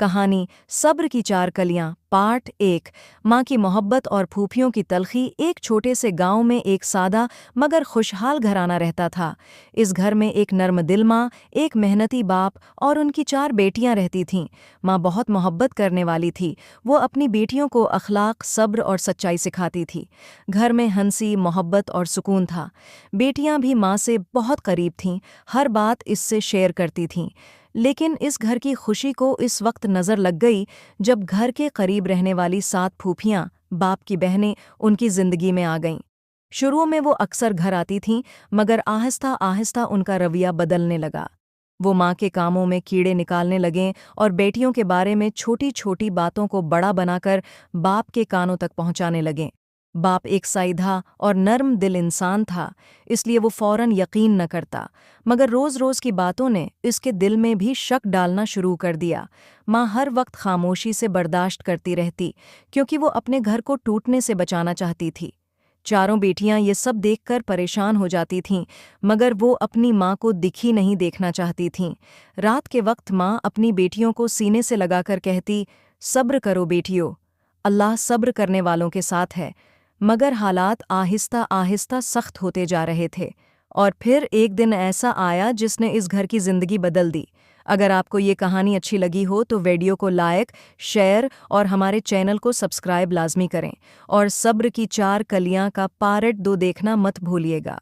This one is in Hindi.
कहानी सब्र की चार कलियां पार्ट 1। माँ की मोहब्बत और फूफियों की तलखी। एक छोटे से गांव में एक सादा मगर खुशहाल घराना रहता था। इस घर में एक नर्म दिल माँ, एक मेहनती बाप और उनकी चार बेटियां रहती थीं। माँ बहुत मोहब्बत करने वाली थी। वो अपनी बेटियों को अखलाक, सब्र और सच्चाई सिखाती थी। घर में हंसी, मोहब्बत और सुकून था। बेटियां भी माँ से बहुत करीब थीं, हर बात इससे शेयर करती थीं। लेकिन इस घर की खुशी को इस वक्त नज़र लग गई जब घर के करीब रहने वाली 7 फूफियां, बाप की बहनें, उनकी जिंदगी में आ गईं। शुरू में वो अक्सर घर आती थीं, मगर आहिस्ता आहिस्ता उनका रवैया बदलने लगा। वो माँ के कामों में कीड़े निकालने लगें और बेटियों के बारे में छोटी छोटी बातों को बड़ा बनाकर बाप के कानों तक पहुंचाने लगें। बाप एक साइधा और नर्म दिल इंसान था, इसलिए वो फौरन यकीन न करता, मगर रोज़-रोज़ की बातों ने इसके दिल में भी शक डालना शुरू कर दिया। माँ हर वक्त खामोशी से बर्दाश्त करती रहती, क्योंकि वो अपने घर को टूटने से बचाना चाहती थी। चारों बेटियां ये सब देखकर परेशान हो जाती थीं, मगर वो अपनी माँ को दिखी नहीं देखना चाहती थीं। रात के वक्त माँ अपनी बेटियों को सीने से लगाकर कहती, सब्र करो बेटियों, अल्लाह सब्र करने वालों के साथ है। मगर हालात आहिस्ता आहिस्ता सख्त होते जा रहे थे, और फिर एक दिन ऐसा आया जिसने इस घर की जिंदगी बदल दी। अगर आपको ये कहानी अच्छी लगी हो तो वीडियो को लाइक, शेयर और हमारे चैनल को सब्सक्राइब लाजमी करें, और सब्र की चार कलियां का पार्ट 2 देखना मत भूलिएगा।